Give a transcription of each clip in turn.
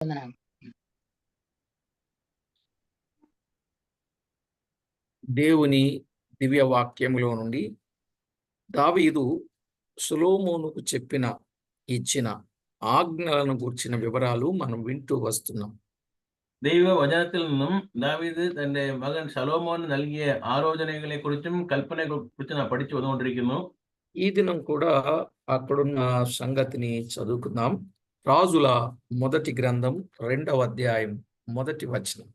వందనాలు. దేవుని దివ్య వాక్యములో నుండి దావీదు సొలొమోనుకు ఇచ్చిన ఆజ్ఞలను గూర్చిన వివరాలు మనం వింటూ వస్తున్నాం. ദൈവ വചനത്തിൽ നിന്നും ദാവീദ് തന്റെ മകൻ ശലോമോന് നൽകിയ ആലോചനകളെ കുറിച്ചും കൽപ്പനയെ കുറിച്ചും നാം പഠിച്ചു വന്നുകൊണ്ടിരിക്കുന്നു. ఈ దినం కూడా అక్కడున్న సంగతిని చదువుకుందాం. రాజుల మొదటి గ్రంథం 2వ అధ్యాయం 1వ వచనం.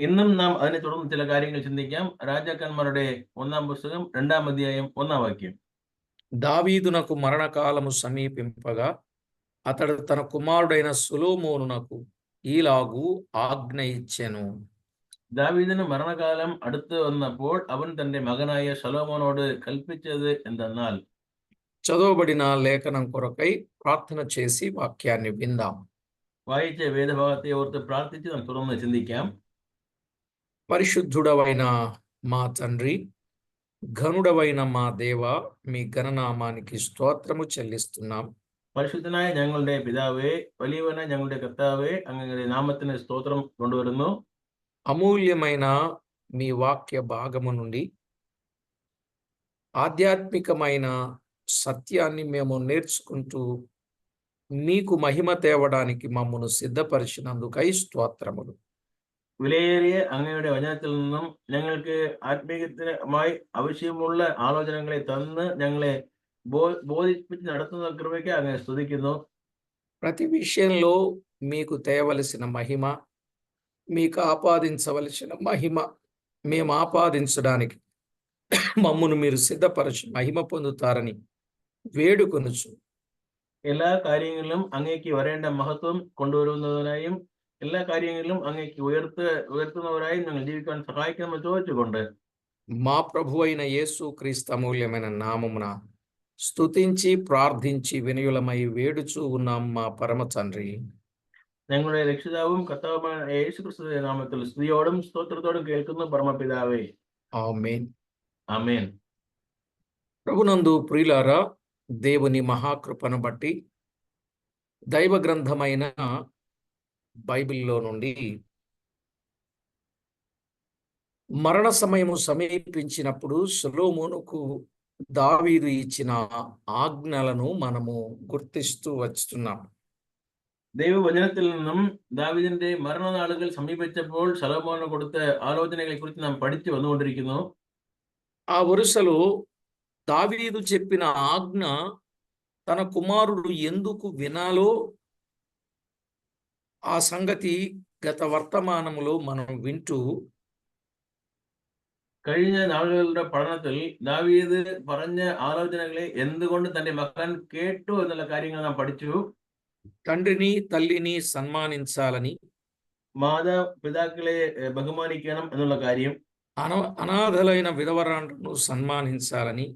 ഇന്നും നാം അതിനെ തുടർന്ന് ചില കാര്യങ്ങൾ ചിന്തിക്കാം. രാജാക്കന്മാരുടെ 1ാം പുസ്തകം 2ാം അധ്യായം 1ാം വാക്യം. దావీదునకు మరణకాలము సమీపింపగా అతడు తన కుమారుడైన సొలొమోనునకు ఈలాగు ఆజ్ఞ ఇచ్చెను. ദാവീദിന് മരണകാലം അടുത്ത് വന്നപ്പോൾ അവൻ തന്റെ മകനായ ശലോമോനോട് കൽപ്പിച്ചത് എന്തെന്നാൽ, చదవబడిన లేఖనం కొరకై ప్రార్థన చేసి వాక్యాన్ని విందాం. വായിച്ച വേദഭാഗത്തെ ഓർത്ത് പ്രാർത്ഥിച്ച് നാം തുറന്ന് ചിന്തിക്കാം. పరిశుద్ధుడవైన మా తండ్రి, ఘనుడవైన మా దేవ, మీ ఘననామానికి స్తోత్రము చెల్లిస్తున్నాం. പരിശുദ്ധനായ ഞങ്ങളുടെ പിതാവേ, വലിയവനായ ഞങ്ങളുടെ കർത്താവേ, അങ്ങയുടെ നാമത്തിന് സ്തോത്രം കൊണ്ടുവരുന്നു. అమూల్యమైన మీ వాక్య భాగము నుండి ఆధ్యాత్మికమైన సత్యాన్ని మేము నేర్చుకుంటూ మీకు మహిమ తేవడానికి మమ్మను సిద్ధపరిచినందుకై స్తోత్రములు. വിലയേറിയ അങ്ങയുടെ വചനത്തിൽ നിന്നും ഞങ്ങൾക്ക് ആത്മീയമായി ആവശ്യമുള്ള ആലോചനകളെ തന്ന് ഞങ്ങളെ బోధించి നടത്തുന്ന కృపకి അങ്ങയെ സ്തുതിക്കുന്നു. ప్రతి విషయంలో మీకు తేవలసిన మహిమ, మీకు ఆపాదించవలసిన మహిమ మేము ఆపాదించడానికి మమ్మను మీరు సిద్ధపరచి మహిమ పొందుతారని వేడుకొనుచు, എല്ലാ കാര്യങ്ങളിലും അങ്ങേക്ക് വരേണ്ട മഹത്വം കൊണ്ടുവരുന്നതിനായും എല്ലാ കാര്യങ്ങളിലും അങ്ങേക്ക് ഉയർത്തുന്നവരായും ഞങ്ങൾ ജീവിക്കാൻ സഹായിക്കണമെന്ന് ചോദിച്ചുകൊണ്ട് మా ప్రభు అయిన యేసు క్రీస్తు అమూల్యమైన నామమున స్తుతించి ప్రార్థించి వినయులమై వేడుచూ ఉన్నాం మా పరమ తండ్రి. ഞങ്ങളുടെ രക്ഷിതാവും കർത്താവുമായ യേശുക്രിസ്തുവിന്റെ നാമത്തിൽ സ്തുതിയോടും സ്തോത്രത്തോടും കേൾക്കുന്നു പരമപിതാവേ. ఆమేన్. ఆమేన్. ప్రభునందు ప్రియులారా, దేవుని మహాకృపను బట్టి దైవ గ్రంథమైన బైబిల్లో నుండి మరణ సమయము సమీపించినప్పుడు సొలొమోనుకు దావీదు ఇచ్చిన ఆజ్ఞలను మనము గుర్తిస్తూ వస్తున్నాం. ദൈവവചനത്തിൽ നിന്നും ദാവീദിന്റെ മരണനാളുകൾ സമീപിച്ചപ്പോൾ ശലോമോന് കൊടുത്ത ആലോചനകളെ കുറിച്ച് നാം പഠിച്ചു വന്നുകൊണ്ടിരിക്കുന്നു. ఆ వరుసలో దావీదు చెప్పిన ఆజ్ఞ తన కుమారుడు ఎందుకు వినాలో ఆ సంగతి గత వర్తమానములో మనం వింటూ കഴിഞ്ഞ നാളുകളുടെ പഠനത്തിൽ ദാവീദ് പറഞ്ഞ ആലോചനകളെ എന്തുകൊണ്ട് തന്റെ മകൻ കേട്ടു എന്നുള്ള കാര്യങ്ങൾ നാം പഠിച്ചു. తండ్రిని తల్లిని సన్మానించాలని, മാതാപിതാക്കളെ ബഹുമാനിക്കണം എന്നുള്ള കാര്യം, అనాథలైన విధవరాండ్రను సన్మానించాలని,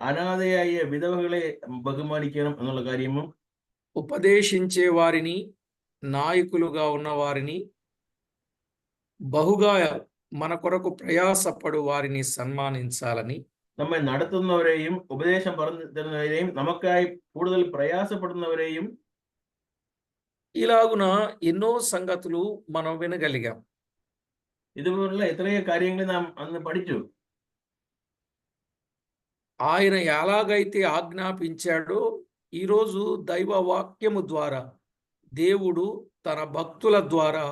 അനാഥയായ വിധവകളെ ബഹുമാനിക്കണം എന്നുള്ള കാര്യവും, ఉపదేశించే వారిని, నాయకులుగా ఉన్నవారిని, బహుగా మన కొరకు ప్రయాసపడు వారిని సన్మానించాలని, നമ്മെ നടത്തുന്നവരെയും ഉപദേശം പറഞ്ഞു തരുന്നവരെയും നമുക്കായി കൂടുതൽ പ്രയാസപ്പെടുന്നവരെയും, ఇలాగున ఎన్నో సంగతులు మనం వినగలిగాం. ഇതുപോലുള്ള എത്രയോ കാര്യങ്ങൾ നാം അന്ന് പഠിച്ചു. ఆయన ఎలాగైతే ఆజ్ఞాపించాడో ఈరోజు దైవ వాక్యము ద్వారా దేవుడు తన భక్తుల ద్వారా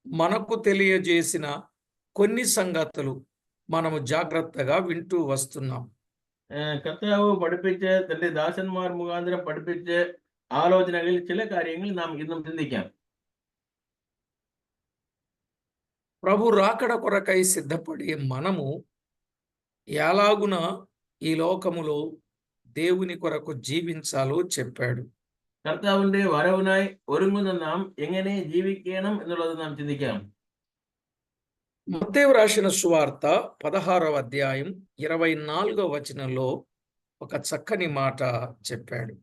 మనకు తెలియజేసిన కొన్ని సంగతులు మనము జాగ్రత్తగా వింటూ వస్తున్నాం. കർത്താവ് പഠിപ്പിച്ച് തന്റെ ദാസന്മാർ മുഖാന്തരം പഠിപ്പിച്ച് ആലോചനകളിൽ ചില കാര്യങ്ങൾ നാം ഇന്നും ചിന്തിക്കാം. ప్రభు రాకడ కొరకై సిద్ధపడే మనము ఎలాగున ఈ లోకములో దేవుని కొరకు జీవించాలో చెప్పాడు. കർത്താവിന്റെ വരവിനായി ഒരുങ്ങുന്ന നാം എങ്ങനെ ജീവിക്കണം എന്നുള്ളത് നാം ചിന്തിക്കാം. మత్తయి రాసిన సువార్త 16వ అధ్యాయం 24వ వచనంలో ఒక చక్కని మాట చెప్పాడు.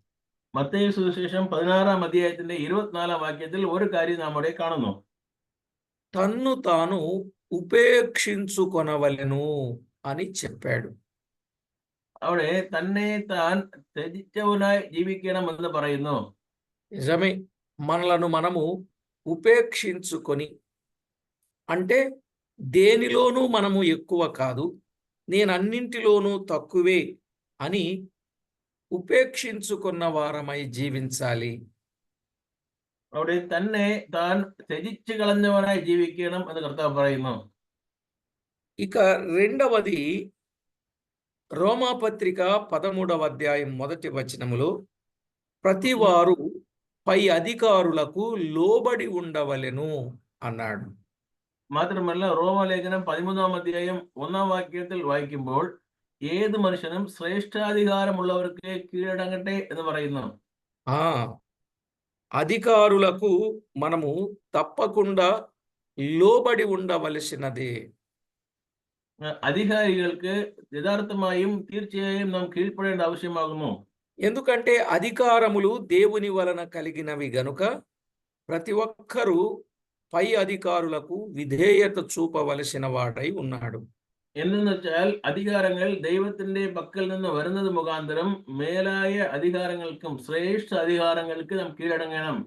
മത്തയി സുവിശേഷം 16ാം അധ്യായത്തിന്റെ 24ാം വാക്യത്തിൽ ഒരു കാര്യം നാം അവിടെ കാണുന്നു. తన్ను తాను ఉపేక్షించుకొనవలెను అని చెప్పాడు. അവിടെ തന്നെ താൻ ത്യജിച്ചവനായി ജീവിക്കണം എന്ന് പറയുന്നു. నిజమే, మనలను మనము ఉపేక్షించుకొని, అంటే దేనిలోనూ మనము ఎక్కువ కాదు, నేను అన్నింటిలోనూ తక్కువే అని ఉపేక్షించుకున్న వారమై జీవించాలి. അവിടെ തന്നെ താൻ ത്യജിച്ചു കളഞ്ഞവനായി ജീവിക്കണം എന്ന് കർത്താവ് പറയുന്നു. ఇక రెండవది రోమాపత్రిక 13వ అధ్యాయం 1వ వచనములో ప్రతివారు పై అధికారులకు లోబడి ఉండవలెను అన్నాడు. മാത്രമല്ല റോമാലേഖനം 13-ാം അധ്യായം 1-ാം വാക്യത്തിൽ വായിക്കുമ്പോൾ ഏത് മനുഷ്യനും ശ്രേഷ്ഠാധികാരമുള്ളവർക്ക് കീഴടങ്ങട്ടെ എന്ന് പറയുന്നു. ఆ అధికారులకు మనము తప్పకుండా లోబడి ఉండవలసినదే. അധികാരികൾക്ക് യഥാർത്ഥമായും തീർച്ചയായും നാം കീഴ്പ്പെടേണ്ട ആവശ്യമാകുന്നു. ఎందుకంటే అధికారములు దేవుని వలన కలిగినవి గనుక ప్రతి ఒక్కరూ పై అధికారులకు విధేయత చూపవలసిన వాడై ఉన్నాడు. എന്തെന്ന് വെച്ചാൽ അധികാരങ്ങൾ ദൈവത്തിന്റെ പക്കൽ നിന്ന് വരുന്നത് മുഖാന്തരം മേലായ അധികാരങ്ങൾക്കും ശ്രേഷ്ഠ അധികാരങ്ങൾക്ക് നാം കീഴടങ്ങണം.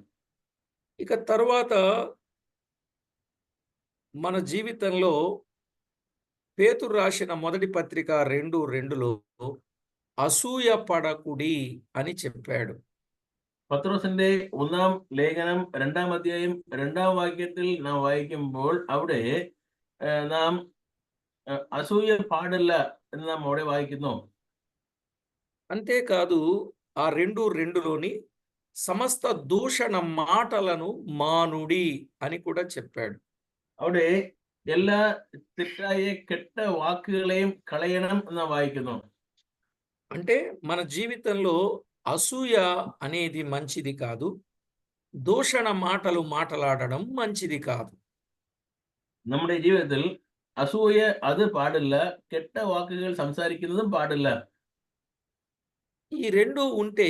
ఇక తరువాత మన జీవితంలో పేతురు రాసిన మొదటి పత్రిక 2:2లో అసూయ పడకుడి అని చెప్పాడు. പത്രോസിന്റെ 1-ാം ലേഖനം 2-ാം അധ്യായം 2-ാം വാക്യത്തിൽ നാം വായിക്കുമ്പോൾ അവിടെ നാം అసూయ పాడిల్ల എന്ന് നാം അവിടെ വായിക്കുന്നു. అంతేకాదు ఆ 2:2లోని సమస్త దూషణ మాటలను మానుడి అని కూడా చెప్పాడు. അവിടെ എല്ലാ തെറ്റായ കെട്ട വാക്കുകളെയും കളയണം എന്ന് വായിക്കുന്നു. అంటే మన జీవితంలో అసూయ అనేది మంచిది కాదు, దూషణ మాటలు మాట్లాడడం మంచిది కాదు. നമ്മുടെ ജീവിതത്തിൽ അസൂയ അത് പാടില്ല, കെട്ട വാക്കുകൾ സംസാരിക്കുന്നതും പാടില്ല. ఈ రెండు ఉంటే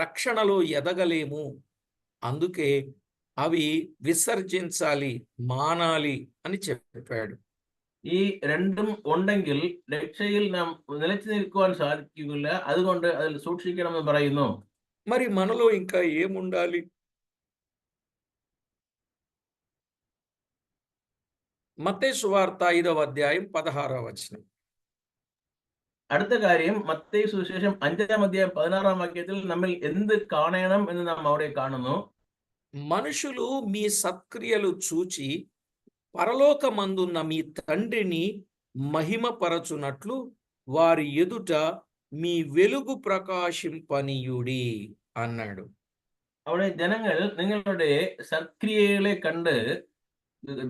రక్షణలో ఎదగలేము. అందుకే అవి విసర్జించాలి, మానాలి అని చెప్పాడు. ഈ രണ്ടും ഉണ്ടെങ്കിൽ രക്ഷയിൽ നാം നിലച്ചു നിൽക്കുവാൻ സാധിക്കില്ല. അതുകൊണ്ട് അതിൽ സൂക്ഷിക്കണമെന്ന് പറയുന്നു. మరి మనలో ఇంకా ఏముండాలి? మత్తయి సువార్త 5వ అధ్యాయం 16వ వచనం. അടുത്ത കാര്യം മత్తയി സുവിശേഷം 5-ാം അധ്യായം 16-ാം വാക്യത്തിൽ നമ്മിൽ എന്ത് കാണണം എന്ന് നാം അവിടെ കാണുന്നു. మనుషులు మీ సత్క్రియలు చూచి పరలోకమందున్న మీ తండ్రిని మహిమపరచునట్లు వారి ఎదుట మీ వెలుగు ప్రకాశింపనీయుడి అన్నాడు. അവിടെ ജനങ്ങൾ നിങ്ങളുടെ സത്ക്രിയകളെ കണ്ട്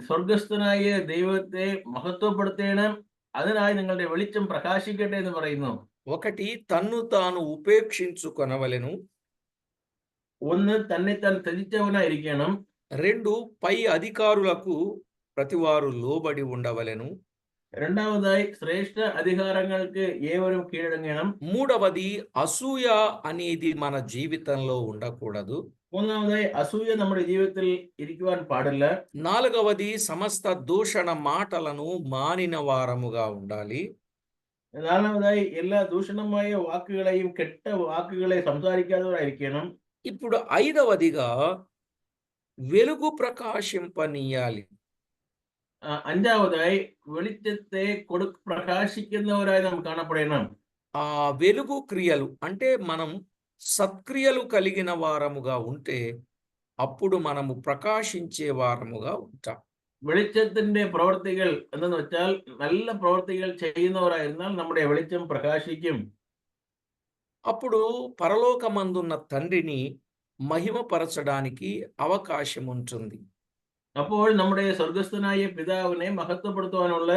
സ്വർഗസ്ഥനായ ദൈവത്തെ മഹത്വപ്പെടുത്തണം, അതിനായി നിങ്ങളുടെ വെളിച്ചം പ്രകാശിക്കട്ടെ എന്ന് പറയുന്നു. ఒకటి తన్ను తాను ఉపేక్షించుకొనవలెను, ഒന്ന് തന്നെ താൻ ത്യജിച്ചവനായിരിക്കണം. 2 పై అధికారులకు ప్రతివారు లోబడి ఉండవలెను, രണ്ടാമതായി ശ്രേഷ്ഠ അധികാരങ്ങൾക്ക് ഏവരും കീഴടങ്ങണം. 3వది అసూయ అనేది మన జీవితంలో ఉండకూడదు, മൂന്നാമതായി അസൂയ നമ്മുടെ ജീവിതത്തിൽ ഇരിക്കുവാൻ പാടില്ല. 4వది సమస్త దూషణ మాటలను మానిన వారముగా ఉండాలి, നാലാമതായി എല്ലാ ദൂഷണമായ വാക്കുകളെയും കെട്ട വാക്കുകളെ സംസാരിക്കാത്തവരായിരിക്കണം. ఇప్పుడు 5వదిగా వెలుగు ప్రకాశింపనీయాలి. അഞ്ചാമതായി വെളിച്ചത്തെ പ്രകാശിക്കുന്നവരായി നാം കാണപ്പെടണം. ఆ వెలుగు క్రియలు అంటే మనం సత్క్రియలు కలిగిన వారముగా ఉంటే అప్పుడు మనము ప్రకాశించే వారముగా ఉంటాం. വെളിച്ചത്തിന്റെ പ്രവർത്തികൾ എന്തെന്ന് വെച്ചാൽ നല്ല പ്രവർത്തികൾ ചെയ്യുന്നവരായിരുന്നാൽ നമ്മുടെ വെളിച്ചം പ്രകാശിക്കും. అప్పుడు పరలోకమందున్న తండ్రిని మహిమపరచడానికి అవకాశం ఉంటుంది. അപ്പോൾ നമ്മുടെ സ്വർഗസ്ഥനായ പിതാവിനെ മഹത്വപ്പെടുത്തുവാനുള്ള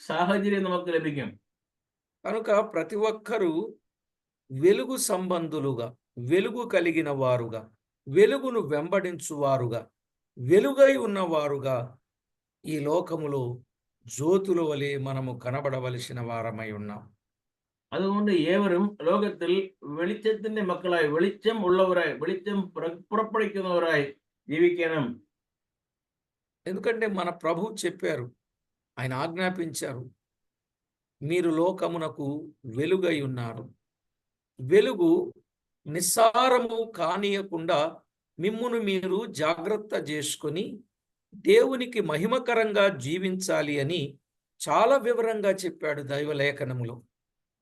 സാഹചര്യം നമുക്ക് ലഭിക്കും. కనుక ప్రతి ఒక్కరూ వెలుగు సంబంధులుగా, వెలుగు కలిగిన వారుగా, వెలుగును వెంబడించువారుగా, వెలుగై ఉన్నవారుగా ఈ లోకములో జ్యోతుల వలె మనము కనబడవలసిన వారమై ఉన్నాం. അതുകൊണ്ട് ഏവരും ലോകത്തിൽ വെളിച്ചത്തിന്റെ മക്കളായി, വെളിച്ചം ഉള്ളവരായി, വെളിച്ചം പുറപ്പെടുവിക്കുന്നവരായി ജീവിക്കണം. ఎందుకంటే మన ప్రభు చెప్పారు, ఆయన ఆజ్ఞాపించారు, మీరు లోకమునకు వెలుగై ఉన్నారు. వెలుగు నిస్సారము కానీయకుండా మిమ్మును మీరు జాగ్రత్త చేసుకొని దేవునికి మహిమకరంగా జీవించాలి అని చాలా వివరంగా చెప్పాడు ദൈവലേഖനములో.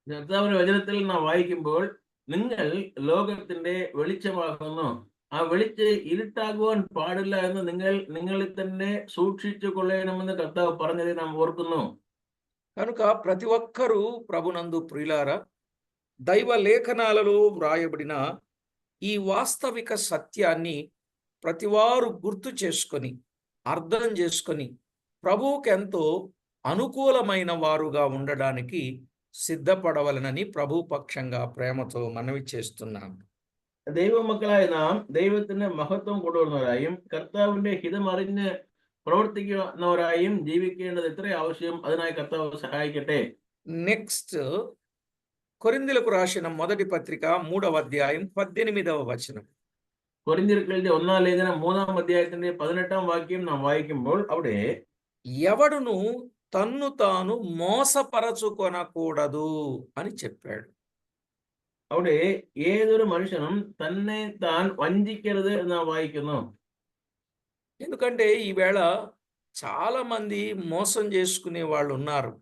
കർത്താവിന്റെ വചനത്തിൽ നാം വായിക്കുമ്പോൾ നിങ്ങൾ ലോകത്തിന്റെ വെളിച്ചമാകുന്നു, ആ വെളിച്ചം ഇരുട്ടാകുവാൻ പാടില്ല എന്ന് നിങ്ങളിൽ തന്നെ സൂക്ഷിച്ചു കൊള്ളണമെന്ന് കർത്താവ് പറഞ്ഞത് നാം ഓർക്കുന്നു. కనుక ప్రతి ఒక్కరూ ప్రభునందు ప్రియులారా, దైవ లేఖనాలలో వ్రాయబడిన ఈ వాస్తవిక సత్యాన్ని ప్రతివారు గుర్తు చేసుకొని అర్థం చేసుకొని ప్రభువుకి ఎంతో అనుకూలమైన వారుగా ఉండడానికి సిద్ధపడవలనని ప్రభు పక్షంగా ప్రేమతో మనవి చేస్తున్నాను. ദൈവമക്കളായ നാം ദൈവത്തിന്റെ മഹത്വം കൊണ്ടുവരുന്നവരായും കർത്താവിന്റെ ഹിതം അറിഞ്ഞ് പ്രവർത്തിക്കുന്നവരായും ജീവിക്കേണ്ടത് എത്ര ആവശ്യം, അതിനായി കർത്താവ് സഹായിക്കട്ടെ. నెక్స్ట్ కొరింథీయులకు రాసిన మొదటి పత్రిక 3వ అధ్యాయం 18వ వచనం. കൊരിന്ത്യർക്കെഴുതിയ 1-ാം ലേഖനം 3-ാം അധ്യായത്തിന്റെ 18-ാം വാക്യം നാം വായിക്കുമ്പോൾ അവിടെ ఎవడును తన్ను తాను మోసపరచుకొనకూడదు అని చెప్పాడు. അവിടെ ഏതൊരു മനുഷ്യനും തന്നെ താൻ വഞ്ചിക്കരുത് എന്ന് നാം വായിക്കുന്നു. ఎందుకంటే ఈవేళ చాలా మంది మోసం చేసుకునే వాళ్ళు ఉన్నారు,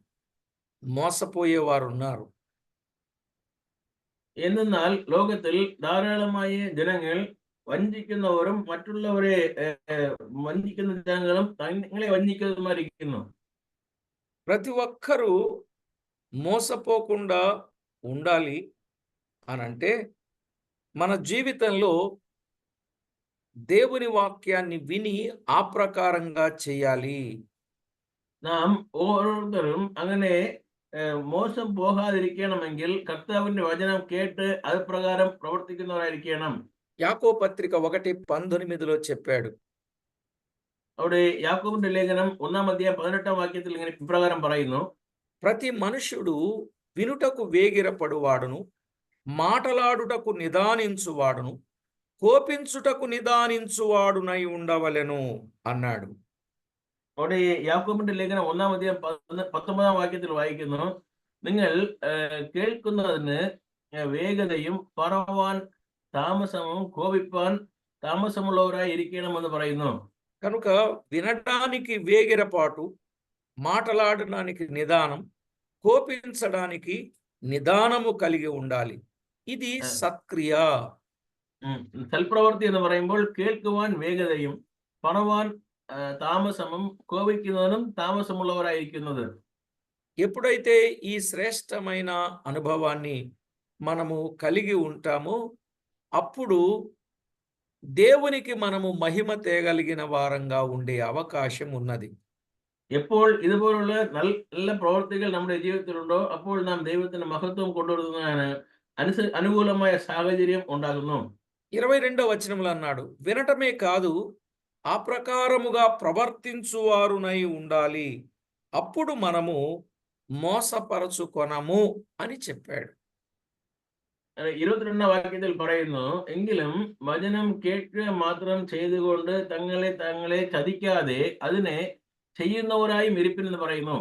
మోసపోయేవారు ఉన్నారు. എന്നാൽ ലോകത്തിൽ ധാരാളമായ ജനങ്ങൾ വഞ്ചിക്കുന്നവരും മറ്റുള്ളവരെ വഞ്ചിക്കുന്ന ജനങ്ങളും തങ്ങളെ വഞ്ചിക്കുന്നവരിക്കുന്നു. ప్రతి ఒక్కరూ మోసపోకుండా ఉండాలి అనంటే మన జీవితంలో దేవుని వాక్యాన్ని విని ఆ ప్రకారంగా చేయాలి. നാം ഓരോരുത്തരും അങ്ങനെ മോശം പോകാതിരിക്കണമെങ്കിൽ കർത്താവിന്റെ വചനം കേട്ട് അത് പ്രകാരം പ്രവർത്തിക്കുന്നവരായിരിക്കണം. యాకోబు పత్రిక 1:19 చెప్పాడు. അവിടെ യാക്കോബിന്റെ ലേഖനം 1-ാം അധ്യായം 18-ാം വാക്യത്തിൽ ഇങ്ങനെ ഇപ്രകാരം പറയുന്നു: ప్రతి మనుష్యుడు వినుటకు వేగిరపడువాడును, మాటలాడుటకు నిదానించువాడును, కోపించుటకు నిదానించువాడునై ఉండవలెను అన్నాడు. അവിടെ യാക്കോബിന്റെ ലേഖനം 1-ാം അധ്യായം 19-ാം വാക്യത്തിൽ വായിക്കുന്നു: നിങ്ങൾ കേൾക്കുന്നതിന് വേഗതയും പറവാൻ താമസവും കോപിപ്പാൻ താമസമുള്ളവരായി ഇരിക്കണമെന്ന് പറയുന്നു. కనుక వినటానికి వేగిరపాటు, మాటలాడడానికి నిదానం, కోపించడానికి నిదానము కలిగి ఉండాలి. ఇది సత్క్రియ. സൽപ്രവൃത്തി എന്ന് പറയുമ്പോൾ കേൾക്കുവാൻ വേഗതയും പറവാൻ താമസവും കോപിക്കുന്നതിനും താമസമുള്ളവരായിരിക്കുന്നത്. ఎప్పుడైతే ఈ శ్రేష్టమైన అనుభవాన్ని మనము కలిగి ఉంటామో అప్పుడు దేవునికి మనము మహిమ తేగలిగిన వారంగా ఉండే అవకాశం ఉన్నది. എപ്പോൾ ഇതുപോലുള്ള നല്ല പ്രവൃത്തികൾ നമ്മുടെ ജീവിതത്തിലുണ്ടോ അപ്പോൾ നാം ദൈവത്തിന്റെ മഹത്വം കൊണ്ടുവരുന്നതിന് അനുകൂലമായ സാഹചര്യം ഉണ്ടാകുന്നു. 22వ వచనంలో అన్నాడు, వినటమే కాదు ఆ ప్రకారముగా ప్రవర్తించువారునై ఉండాలి, అప్పుడు మనము మోసపరచుకొనము అని చెప్పాడు. 22-ാം വാക്യത്തിൽ പറയുന്നു: എങ്കിലും വചനം കേൾക്കുക മാത്രം ചെയ്തുകൊണ്ട് തങ്ങളെ ചതിക്കാതെ അതിനെ ചെയ്യുന്നവരായും ഇരിപ്പിനെന്ന് പറയുന്നു.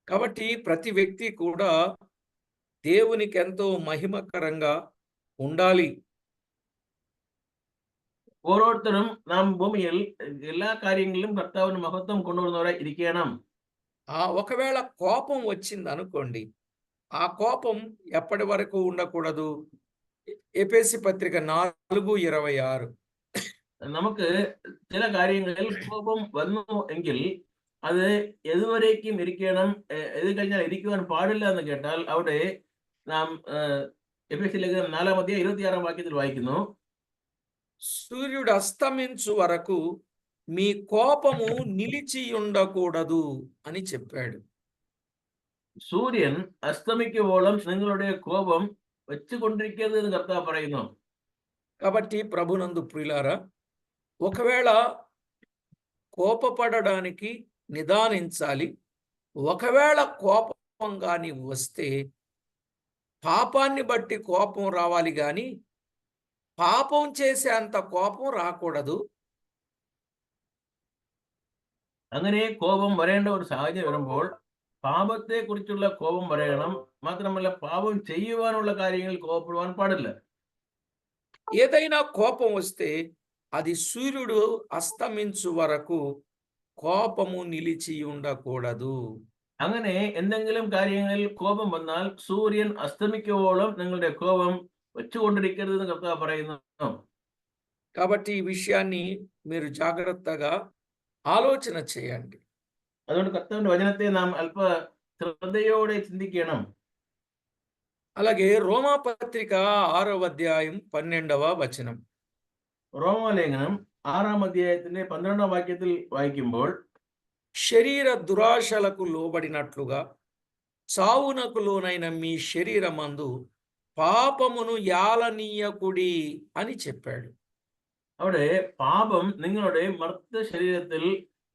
కాబట్టి ప్రతి వ్యక్తి కూడా దేవునికి ఎంతో మహిమకరంగా ఉండాలి. ഓരോരുത്തരും നാം ഭൂമിയിൽ എല്ലാ കാര്യങ്ങളിലും കർത്താവിന് മഹത്വം കൊണ്ടുവരുന്നവരായി ഇരിക്കണം. ఒకవేళ కోపం వచ్చింది అనుకోండి, ఆ కోపం ఎప్పటి వరకు ఉండకూడదు. ఎఫెసీ పత్రిక 4:26. നമുക്ക് ചില കാര്യങ്ങളിൽ കോപം വന്നു എങ്കിൽ അത് എതുവരേക്കും ഇരിക്കണം, ഇത് കഴിഞ്ഞാൽ ഇരിക്കുവാൻ പാടില്ല എന്ന് കേട്ടാൽ അവിടെ നാം എഫെസി ലേഖനം 4-ാം അധ്യായം 26-ാം വാക്യത്തിൽ വായിക്കുന്നു: సూర్యుడు అస్తమించు వరకు మీ కోపము నిలిచి ఉండకూడదు అని చెప్పాడు. സൂര്യൻ അസ്തമിക്കുവോളം നിങ്ങളുടെ കോപം വെച്ചുകൊണ്ടിരിക്കരുത് എന്ന് കർത്താവ് പറയുന്നു. కాబట్టి ప్రభునందు ప్రియులారా, ఒకవేళ కోపపడడానికి నిదానించాలి. ఒకవేళ కోపం గాని వస్తే పాపాన్ని బట్టి కోపం రావాలి గాని పాపం చేసే అంత కోపం రాకూడదు. അങ്ങനെ കോപം വരേണ്ട ഒരു സാഹചര്യം വരുമ്പോൾ പാപത്തെ കുറിച്ചുള്ള കോപം വരയണം. മാത്രമല്ല പാപം ചെയ്യുവാനുള്ള കാര്യങ്ങളിൽ കോപപ്പെടുവാൻ പാടില്ല. ఏదైనా కోపం వస్తే అది సూర్యుడు అస్తమించు వరకు కోపము నిలిచి ఉండకూడదు. അങ്ങനെ എന്തെങ്കിലും കാര്യങ്ങളിൽ കോപം വന്നാൽ സൂര്യൻ അസ്തമിക്കുവോളം നിങ്ങളുടെ കോപം വെച്ചുകൊണ്ടിരിക്കരുതെന്ന് കർത്താവ് പറയുന്നു. కాబట్టి ఈ విషయాన్ని మీరు జాగ్రత్తగా ఆలోచన చేయండి. അതുകൊണ്ട് കർത്താവിന്റെ വചനത്തെ നാം അല്പ ശ്രദ്ധയോടെ ചിന്തിക്കണം. అలాగే రోమాపత్రిక 6వ అధ్యాయం 12వ వచనం. റോമാലേഖനം 6-ാം അധ്യായത്തിന്റെ 12-ാം വാക്യത്തിൽ വായിക്കുമ്പോൾ శరీర దురాశలకు లోబడినట్లుగా చావునకు లోనైన మీ శరీరమందు పాపమును యాలనీయకుడి అని చెప్పాడు. അവിടെ പാപം നിങ്ങളുടെ മർത്ത ശരീരത്തിൽ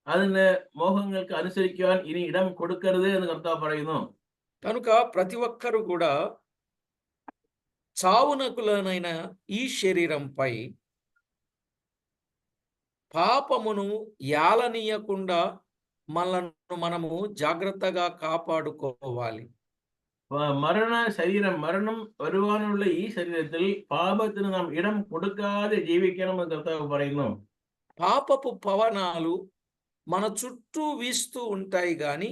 അതിന്റെ മോഹങ്ങൾക്ക് അനുസരിക്കുവാൻ ഇനി ഇടം കൊടുക്കരുത് എന്ന് കർത്താവ് പറയുന്നു. కనుక ప్రతి ఒక్కరు కూడా చావునకు లోనైన ఈ శరీరంపై పాపమును యాలనీయకుండా మనలను మనము జాగ్రత్తగా కాపాడుకోవాలి. മരണ ശരീരം മരണം വരുവാനുള്ള ഈ ശരീരത്തിൽ പാപത്തിന് നാം ഇടം കൊടുക്കാതെ ജീവിക്കണമെന്ന് കർത്താവ് പറയുന്നു. పాపపు పవనాలు మన చుట్టూ వీస్తూ ఉంటాయి గాని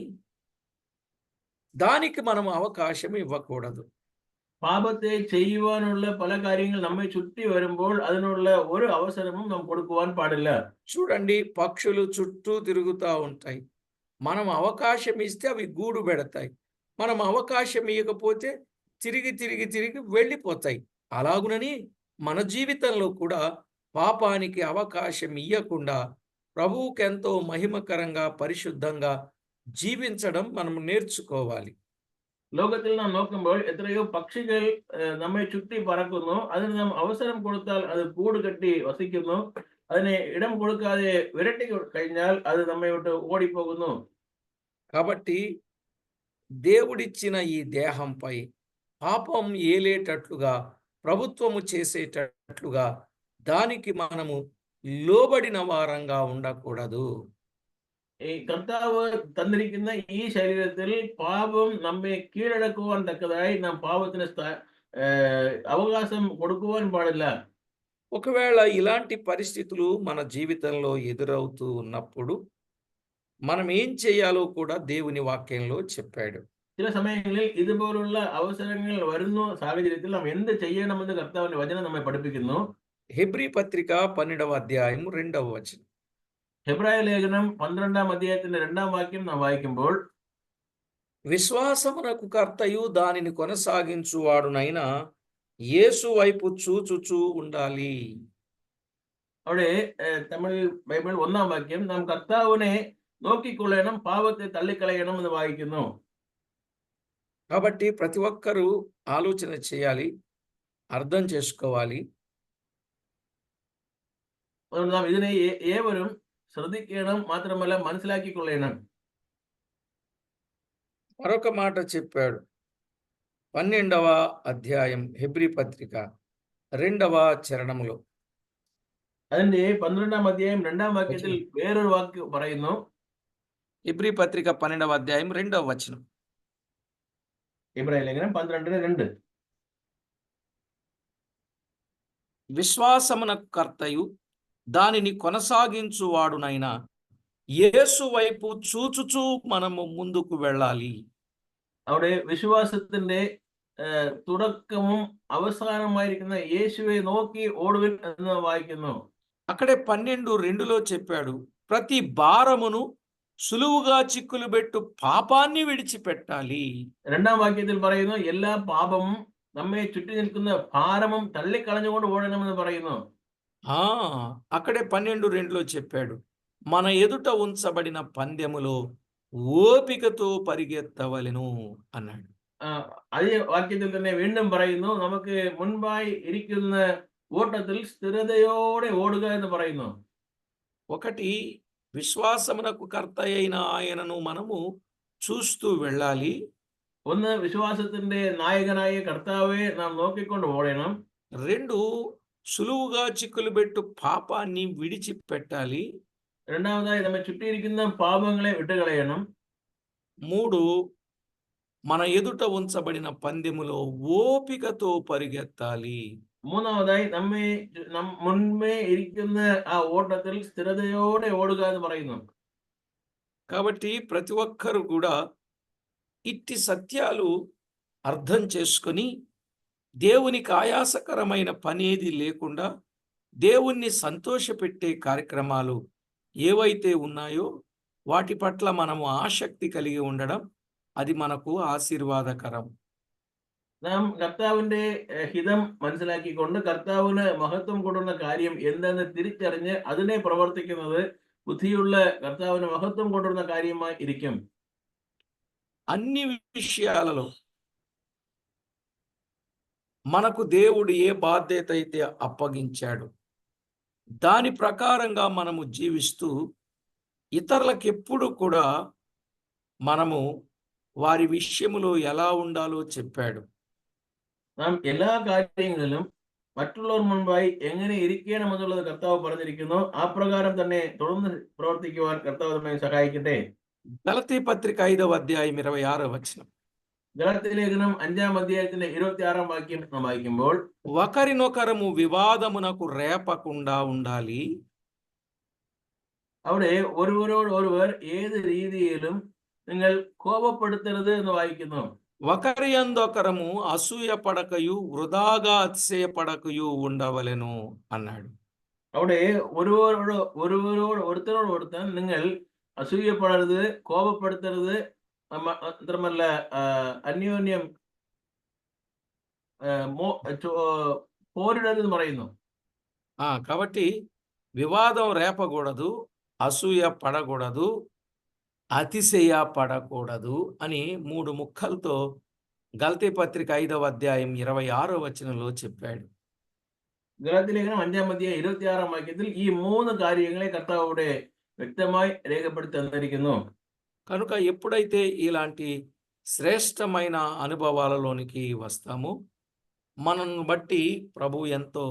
దానికి మనం అవకాశం ఇవ్వకూడదు. പാപത്തെ ചെയ്യുവാനുള്ള പല കാര്യങ്ങൾ നമ്മെ ചുറ്റി വരുമ്പോൾ അതിനുള്ള ഒരു അവസരവും നാം കൊടുക്കുവാൻ പാടില്ല. చూడండి, పక్షులు చుట్టూ తిరుగుతూ ఉంటాయి. మనం అవకాశం ఇస్తే అవి గూడు పెడతాయి. మనం అవకాశం ఇవ్వకపోతే తిరిగి తిరిగి తిరిగి వెళ్ళిపోతాయి. అలాగునని మన జీవితంలో కూడా పాపానికి అవకాశం ఇవ్వకుండా ప్రభువుకి ఎంతో మహిమకరంగా పరిశుద్ధంగా జీవించడం మనం నేర్చుకోవాలి. ലോകത്തിൽ നാം നോക്കുമ്പോൾ എത്രയോ പക്ഷികൾ നമ്മെ ചുറ്റി പറക്കുന്നു. അതിന് നാം അവസരം കൊടുത്താൽ അത് കൂട് കെട്ടി വസിക്കുന്നു. അതിനെ ഇടം കൊടുക്കാതെ വിരട്ടി കഴിഞ്ഞാൽ അത് നമ്മെ വിട്ട് ഓടിപ്പോകുന്നു. కాబట్టి దేవుడిచ్చిన ఈ దేహంపై పాపం ఏలేటట్లుగా ప్రభుత్వము చేసేటట్లుగా దానికి మనము లోబడిన వారంగా ఉండకూడదు. ഈ കർത്താവ് തന്നിരിക്കുന്ന ഈ ശരീരത്തിൽ പാപം നമ്മെ കീഴടക്കുവാൻ തക്കതായി നാം പാപത്തിന് അവകാശം കൊടുക്കുവാൻ പാടില്ല. ఒకవేళ ఇలాంటి పరిస్థితులు మన జీవితంలో ఎదురవుతూ ఉన్నప్పుడు మనం ఏం చేయాలో కూడా దేవుని వాక్యంలో చెప్పాడు. ചില സമയങ്ങളിൽ ഇതുപോലുള്ള അവസരങ്ങൾ വരുന്ന സാഹചര്യത്തിൽ നാം എന്ത് ചെയ്യണമെന്ന് കർത്താവിന്റെ വചനം നമ്മെ പഠിപ്പിക്കുന്നു. హెబ్రీ పత్రిక 12వ అధ్యాయం 2వ వచనం. ഹെബ്രായ ലേഖനം 12-ാം അധ്യായത്തിന്റെ 2-ാം വാക്യം നാം വായിക്കുമ്പോൾ విశ్వాసమునకు కర్తయు దానిని కొనసాగించువాడునైన యేసు వైపు చూచుచూ ఉండాలి. അവിടെ തമിഴ് ബൈബിൾ 1-ാം വാക്യം നാം കർത്താവിനെ നോക്കിക്കൊള്ളണം, പാപത്തെ തള്ളിക്കളയണം എന്ന് വായിക്കുന്നു. కాబట్టి ప్రతి ఒక్కరూ ఆలోచన చేయాలి, అర్థం చేసుకోవాలి. അതുകൊണ്ട് നാം ഇതിനെ ഏവരും ശ്രദ്ധിക്കണം, മാത്രമല്ല മനസ്സിലാക്കിക്കൊള്ളണം. మరొక మాట చెప్పాడు. 12వ అధ్యాయం హెబ్రీ పత్రిక 2వ చరణంలో. അതിന്റെ 12-ാം അധ്യായം 2-ാം വാക്യത്തിൽ വേറൊരു വാക്ക് പറയുന്നു. హెబ్రీ పత్రిక 12వ అధ్యాయం 2వ వచనం. ഹെബ്രായ ലേഖനം 12:2. విశ్వాసమునకు కర్తయు దానిని కొనసాగించువాడునైనా యేసు వైపు చూచుచూ మనము ముందుకు వెళ్ళాలి. അവിടെ വിശ്വാസത്തിന്റെ തുടക്കവും അവസാനമായിരിക്കുന്ന യേശുവെ നോക്കി ഓടുവിൻ എന്ന് വായിക്കുന്നു. అక్కడే 12:2లో చెప్పాడు, ప్రతి భారమును సులువుగా చిక్కులు పెట్టు పాపాన్ని విడిచిపెట్టాలి. 2-ാം വാക്യത്തിൽ പറയുന്നു, എല്ലാ പാപവും നമ്മെ ചുറ്റി നിൽക്കുന്ന ഭാരമും തള്ളിക്കളഞ്ഞുകൊണ്ട് ഓടണമെന്ന് പറയുന്നു. అక్కడే 12:2లో చెప్పాడు, మన ఎదుట ఉంచబడిన పందెములో ఓపికతో పరిగెత్తవలెను అన్నాడు. അതേ വാക്യത്തിൽ തന്നെ വീണ്ടും പറയുന്നു, നമുക്ക് മുൻപായി ഇരിക്കുന്ന ഓട്ടത്തിൽ സ്ഥിരതയോടെ ഓടുക എന്ന് പറയുന്നു. ఒకటి, విశ్వాసమునకు కర్త అయిన ఆయనను మనము చూస్తూ వెళ్ళాలి. ഒന്ന്, വിശ്വാസത്തിന്റെ നായകനായ കർത്താവെ നാം നോക്കിക്കൊണ്ട് ഓടണം. 2, సులువుగా చిక్కులు పెట్టు పాపాన్ని విడిచిపెట్టాలి. രണ്ടാമതായി നമ്മെ ചുറ്റിയിരിക്കുന്ന പാപങ്ങളെ വിട്ടുകളയണം. 3, మన ఎదుట ఉంచబడిన పందెములో ఓపికతో పరిగెత్తాలి. മൂന്നാമതായി മുൻപേ ഇരിക്കുന്ന ആ ഓട്ടത്തിൽ സ്ഥിരതയോടെ ഓടുക എന്ന് പറയുന്നു. కాబట్టి ప్రతి ఒక్కరు కూడా ఇట్టి సత్యాలు అర్థం చేసుకొని దేవునికి ఆయాసకరమైన పనేది లేకుండా దేవుణ్ణి సంతోషపెట్టే కార్యక్రమాలు ఏవైతే ఉన్నాయో వాటి పట్ల మనము ఆసక్తి కలిగి ఉండడం అది మనకు ఆశీర్వాదకరం. നാം കർത്താവിന്റെ ഹിതം മനസ്സിലാക്കിക്കൊണ്ട് കർത്താവിന് മഹത്വം കൊടുക്കുന്ന കാര്യം എന്തെന്ന് തിരിച്ചറിഞ്ഞ് അതിനെ പ്രവർത്തിക്കുന്നത് ബുദ്ധിയുള്ള കർത്താവിന് മഹത്വം കൊണ്ടുവരുന്ന കാര്യമായി ഇരിക്കും. అన్ని విషయాలలో మనకు దేవుడు ఏ బాధ్యత అయితే అప్పగించాడు దాని ప్రకారంగా మనము జీవిస్తూ ఇతరులకు ఎప్పుడు కూడా మనము వారి విషయములో ఎలా ఉండాలో చెప్పాడు. നാം എല്ലാ കാര്യങ്ങളിലും മറ്റുള്ളവർ മുൻപായി എങ്ങനെ ഇരിക്കണമെന്നുള്ളത് കർത്താവ് പറഞ്ഞിരിക്കുന്നു. ആ പ്രകാരം തന്നെ തുടർന്ന് പ്രവർത്തിക്കുവാൻ കർത്താവ് നമ്മെ സഹായിക്കട്ടെ. గలతీ పత్రిక 5వ అధ్యాయం 26వ వచనం. ഗലാത്യ ലേഖനം 5ാം അധ്യായത്തിന്റെ 26ാം വാക്യം നാം വായിക്കുമ്പോൾ, ఒకరినొకరము వివాదమునకు రేపకుండా ఉండాలి. അവിടെ ഒരുവരോട് ഒരുവർ ഏത് രീതിയിലും നിങ്ങൾ കോപപ്പെടുത്തരുത് എന്ന് വായിക്കുന്നു. ఒకరి యందొకరము అసూయ పడకయు వృధాగా అతిశయపడకయు ఉండవలెను అన్నాడు. അവിടെ ഒരുത്തരോട് ഒരുത്തൻ നിങ്ങൾ അസൂയപ്പെടരുത്, കോപപ്പെടുത്തരുത്, മാത്രമല്ല അന്യോന്യം പോരിടരുത് പറയുന്നു. కాబట్టి వివాదం రేపకూడదు, అసూయ పడకూడదు, అతిశయ పడకూడదు అని 3 ముక్కలతో గలతీ పత్రిక 5వ అధ్యాయం 26వ వచనంలో చెప్పాడు. ഗലാത്യ ലേഖനം 5ാം അധ്യായം 26ാം വാക്യത്തിൽ ഈ 3 കാര്യങ്ങളെ കർത്താവ് ഇവിടെ వ్యక్తമായി രേഖപ്പെടുത്തി തന്നിരിക്കുന്നു. కనుక ఎప్పుడైతే ఇలాంటి శ్రేష్టమైన అనుభవాలలోనికి వస్తామో మనల్ని బట్టి ప్రభు ఎంతో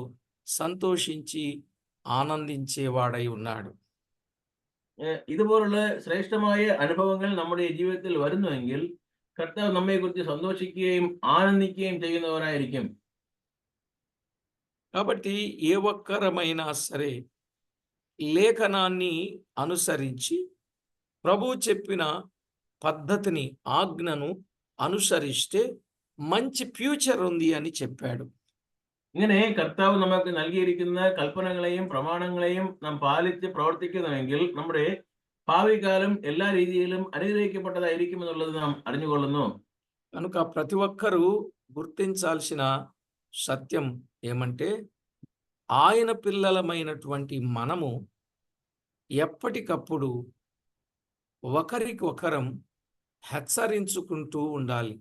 సంతోషించి ఆనందించేవాడై ఉన్నాడు. ഇതുപോലുള്ള ശ്രേഷ്ഠമായ അനുഭവങ്ങൾ നമ്മുടെ ജീവിതത്തിൽ വരുന്നുവെങ്കിൽ കർത്താവ് നമ്മെക്കുറിച്ച് സന്തോഷിക്കുകയും ఆనందిക്കുകയും ചെയ്യുന്നവരായിരിക്കും. కాబట్టి ఏ ఒక్కరమైనా సరే లేఖనాన్ని అనుసరించి ప్రభు చెప్పిన పద్ధతిని ఆజ్ఞను అనుసరిస్తే మంచి ఫ్యూచర్ ఉంది అని చెప్పాడు. ഇങ്ങനെ കർത്താവ് നമുക്ക് നൽകിയിരിക്കുന്ന കൽപ്പനകളെയും പ്രമാണങ്ങളെയും നാം പാലിച്ച് പ്രവർത്തിക്കുന്നുവെങ്കിൽ നമ്മുടെ ഭാവി കാലം എല്ലാ രീതിയിലും അനുഗ്രഹിക്കപ്പെട്ടതായിരിക്കും എന്നുള്ളത് നാം അറിഞ്ഞുകൊള്ളുന്നു. కనుక ప్రతి ఒక్కరూ గుర్తించాల్సిన సత్యం ఏమంటే ఆయన పిల్లలమైనటువంటి మనము ఎప్పటికప్పుడు ఒకరికొకరం హెచ్చరించుకుంటూ ఉండాలి.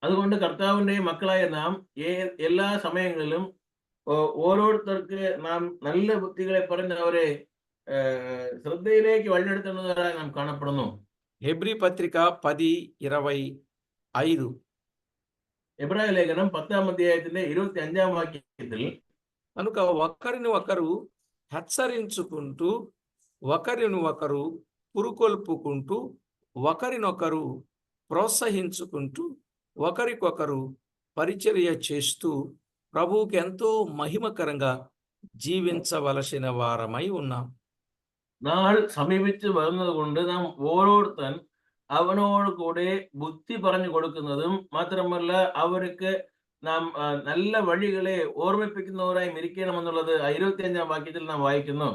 അതുകൊണ്ട് കർത്താവിന്റെ മക്കളായ നാം എല്ലാ സമയങ്ങളിലും ഓരോരുത്തർക്ക് നാം നല്ല ബുദ്ധികളെ പറഞ്ഞ് അവരെ ശ്രദ്ധയിലേക്ക് വഴിയെടുത്തുന്നതായി നാം കാണപ്പെടുന്നു. హెబ్రీ పత్రిక 10:25. എബ്രായ ലേഖനം 10ാം അധ്യായത്തിന്റെ 25ാം വാക്യത്തിൽ కనుక ఒకరిని ఒకరు హెచ్చరించుకుంటూ ఒకరిని ఒకరు పురుకొల్పుకుంటూ ఒకరినొకరు ప్రోత్సహించుకుంటూ ఒకరికొకరు పరిచర్య చేస్తూ ప్రభువుకి ఎంతో మహిమకరంగా జీవించవలసిన వారమై ఉన్నాం. നാൾ സമീപിച്ച് വരുന്നത് കൊണ്ട് നാം ഓരോരുത്തൻ അവനോട് കൂടെ ബുദ്ധി പറഞ്ഞു കൊടുക്കുന്നതും മാത്രമല്ല അവർക്ക് നാം നല്ല വഴികളെ ഓർമ്മിപ്പിക്കുന്നവരായി ഇരിക്കണമെന്നുള്ളത് 25ാം വാക്യത്തിൽ നാം വായിക്കുന്നു.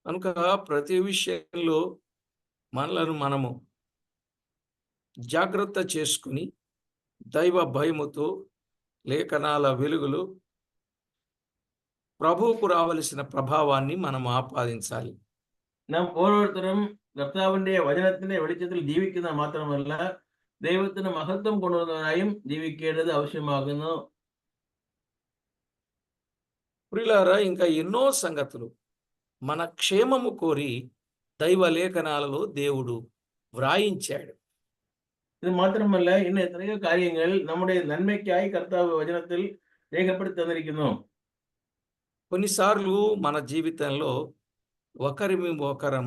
కనుక ప్రతి విషయంలో మనలను మనము జాగ్రత్త చేసుకుని దైవ భయముతో లేఖనాల వెలుగులో ప్రభువుకు రావలసిన ప్రభావాన్ని మనం ఆపాదించాలి. നാം ഓരോരുത്തരും കർത്താവിന്റെ വചനത്തിന്റെ വെളിച്ചത്തിൽ ജീവിക്കുന്ന മാത്രമല്ല ദൈവത്തിന് മഹത്വം കൊണ്ടുവരുന്നവരായും ജീവിക്കേണ്ടത് ആവശ്യമാകുന്നു. ప్రియులారా, ఇంకా ఎన్నో సంగతులు మన క్షేమము కోరి దైవ లేఖనాలలో దేవుడు వ్రాయించాడు. ഇത് മാത്രമല്ല ഇന്ന് എത്രയോ കാര്യങ്ങൾ നമ്മുടെ നന്മയ്ക്കായി കർത്താവ് വചനത്തിൽ രേഖപ്പെടുത്തി തന്നിരിക്കുന്നു. కొన్నిసార్లు మన జీవితంలో ఒకరి ఒకరం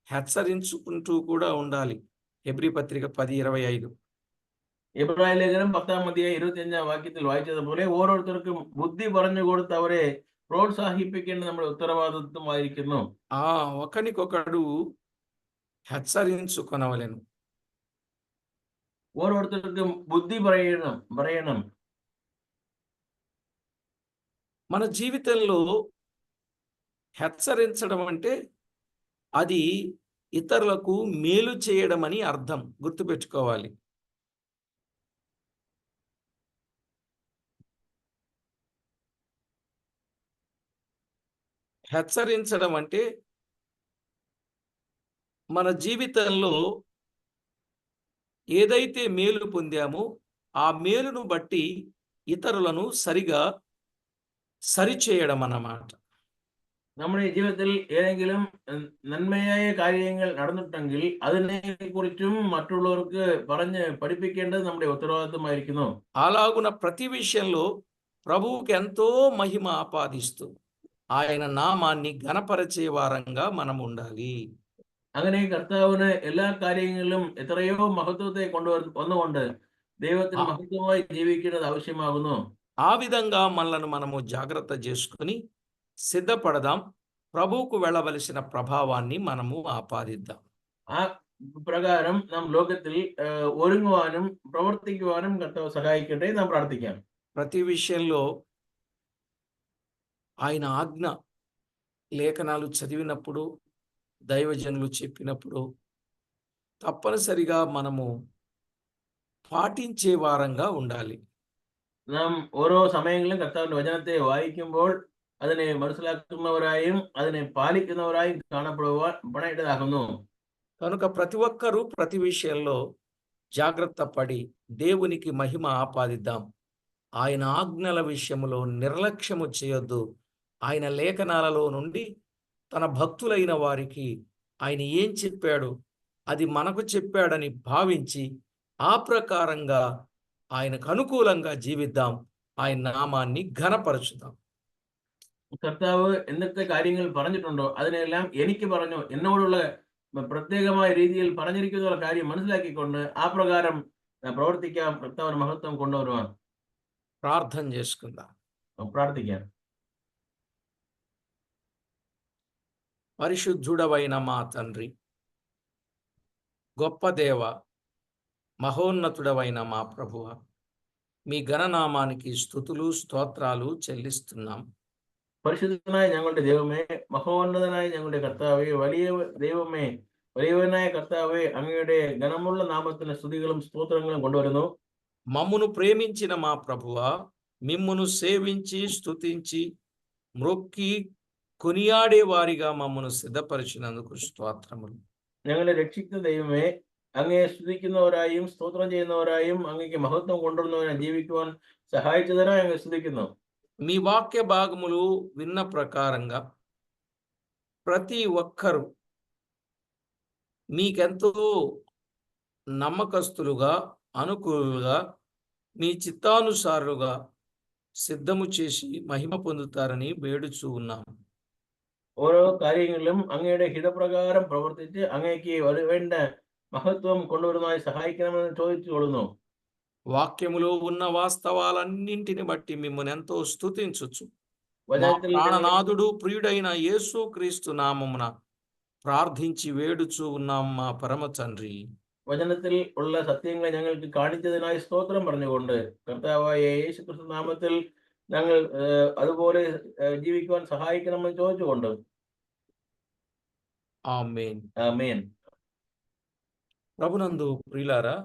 హెచ్చరించుకుంటూ కూడా ఉండాలి. హెబ్రీ పత్రిక 10:25. എബ്രായ ലേഖനം 10-ാം അധ്യായം 25-ാം വാക്യത്തിൽ വായിച്ചതുപോലെ ഓരോരുത്തർക്കും ബുദ്ധി പറഞ്ഞു കൊടുത്ത് അവരെ ప్రోత్సాహిപ്പിക്കേണ്ടത് നമ്മുടെ ఉత్తరవాదిత్వమాയിരിക്കുന്നു. ఒకనికొకడు హెచ్చరించుకొనవలెను. ഓരോരുത്തർക്കും ബുദ്ധി പറയണം. మన జీవితంలో హెచ్చరించడం అంటే అది ఇతరులకు మేలు చేయడం అని అర్థం, గుర్తుపెట్టుకోవాలి. హెచ్చరించడం అంటే మన జీవితంలో ఏదైతే మేలు పొందామో ఆ మేలును బట్టి ఇతరులను సరిచేయడం అన్నమాట. നമ്മുടെ ജീവിതത്തിൽ ഏതെങ്കിലും നന്മയായ കാര്യങ്ങൾ നടന്നിട്ടെങ്കിൽ അതിനെക്കുറിച്ചും മറ്റുള്ളവർക്ക് പറഞ്ഞ് പഠിപ്പിക്കേണ്ടത് നമ്മുടെ ఉత్తరవాదిత్వమాയിരിക്കുന്നു. అలాగున ప్రతి విషయంలో ప్రభువుకి ఎంతో మహిమ ఆపాదిస్తూ ఆయన నామాన్ని ఘనపరిచే వారంగా మనం ఉండాలి. അങ്ങനെ കർത്താവിന് എല്ലാ കാര്യങ്ങളിലും എത്രയോ മഹത്വത്തെ വന്നുകൊണ്ട് ദൈവത്തിന് മഹത്വമായി ജീവിക്കേണ്ടത് ആവശ്യമാകുന്നു. ఆ విధంగా మనము జాగ్రత్త చేసుకుని సిద్ధపడదాం. ప్రభువుకు వెళ్ళవలసిన ప్రభావాన్ని మనము ఆపాదిద్దాం. ആ പ്രകാരം നാം ലോകത്തിൽ ഒരുങ്ങുവാനും പ്രവർത്തിക്കുവാനും കർത്താവ് സഹായിക്കട്ടെ. നാം പ്രാർത്ഥിക്കാം. ప్రతి విషయంలో ఆయన ఆజ్ఞ లేఖనాలు చదివినప్పుడు, దైవజనులు చెప్పినప్పుడు తప్పనిసరిగా మనము పాటించే వారంగా ఉండాలి. നാം ഓരോ സമയങ്ങളിലും കർത്താവിന്റെ വചനത്തെ വായിക്കുമ്പോൾ അതിനെ മനസ്സിലാക്കുന്നവരായും അതിനെ പാലിക്കുന്നവരായും കാണപ്പെടേണ്ടതാകുന്നു. కనుక ప్రతి ఒక్కరూ ప్రతి విషయంలో జాగ్రత్త పడి దేవునికి మహిమ ఆపాదిద్దాం. ఆయన ఆజ్ఞల విషయంలో నిర్లక్ష్యము చేయొద్దు. ఆయన లేఖనాలలో నుండి తన భక్తులైన వారికి ఆయన ఏం చెప్పాడు అది మనకు చెప్పాడని భావించి ఆ ప్రకారంగా ఆయనకు అనుకూలంగా జీవిద్దాం. ఆయన నామాన్ని ఘనపరచుదాం. കർത്താവ് എന്തൊക്കെ കാര്യങ്ങൾ പറഞ്ഞിട്ടുണ്ടോ അതിനെല്ലാം എനിക്ക് പറഞ്ഞു, എന്നോടുള്ള പ്രത്യേകമായ രീതിയിൽ പറഞ്ഞിരിക്കുന്ന കാര്യം മനസ്സിലാക്കിക്കൊണ്ട് ആ പ്രകാരം പ്രവർത്തിക്കാം. കർത്താവിന് മഹത്വം കൊണ്ടുവരുവാൻ ప్రార్థన చేసుకుందాం. പ്രാർത്ഥിക്കാം. పరిశుద్ధుడవైన మా తండ్రి, గొప్ప దేవ, మహోన్నతుడవైన మా ప్రభువ, మీ ఘననామానికి స్తుతులు స్తోత్రాలు చెల్లిస్తున్నాం. പരിശുദ്ധനായ ഞങ്ങളുടെ ദൈവമേ, മഹോന്നതനായ ഞങ്ങളുടെ കർത്താവേ, വലിയ ദൈവമേ, വലിയവനായ കർത്താവേ, അങ്ങയുടെ ഘനമുള്ള നാമത്തിന് സ്തുതികളും സ്തോത്രങ്ങളും കൊണ്ടുവരുന്നു. మమ్మును ప్రేమించిన మా ప్రభువ, మిమ్మును సేవించి స్తుతించి మ్రొక్కి కొనియాడే వారిగా మమ్మను సిద్ధపరిచినందుకు స్తోత్రములు. ഞങ്ങളെ രക്ഷിക്കുന്ന ദൈവമേ, അങ്ങയെ സ്തുതിക്കുന്നവരായും സ്തോത്രം ചെയ്യുന്നവരായും അങ്ങേക്ക് മഹത്വം കൊണ്ടുവരുന്നവരായും ജീവിക്കുവാൻ സഹായിച്ചതിനായി അങ്ങ് സ്തുതിക്കുന്നു. మీ వాక్య భాగములు విన్న ప్రకారంగా ప్రతి ఒక్కరూ మీకెంతో నమ్మకస్తులుగా, అనుకూలుగా, మీ చిత్తానుసారులుగా సిద్ధము చేసి మహిమ పొందుతారని వేడుచూ ఉన్నాము. ഓരോ കാര്യങ്ങളിലും അങ്ങയുടെ ഹിതപ്രകാരം പ്രവർത്തിച്ച് അങ്ങേക്ക് വേണ്ട മഹത്വം കൊണ്ടുവരുന്നതായി സഹായിക്കണമെന്ന് ചോദിച്ചു കൊള്ളുന്നു. వాక్యములో ఉన్న వాస్తవాలన్నింటిని బట్టి మిమ్మల్ని ఎంతో స్తుతించుచు మా വചനത്തിൽ ప్రాణనాథుడు ప్రియుడైన యేసు క్రీస్తు నామమున ప్రార్థించి వేడుచూ ఉన్నాం మా పరమ తండ్రి. വചനത്തിൽ ഉള്ള സത്യങ്ങളെ ഞങ്ങൾക്ക് കാണിച്ചതിനായി സ്തോത്രം പറഞ്ഞുകൊണ്ട് കർത്താവായ യേശു ക്രിസ്തു നാമത്തിൽ ഞങ്ങൾ അതുപോലെ ജീവിക്കുവാൻ സഹായിക്കണമെന്ന് ചോദിച്ചുകൊണ്ട് ఆమేన్. ആമേൻ. ప్రభునందు ప్రియులారా,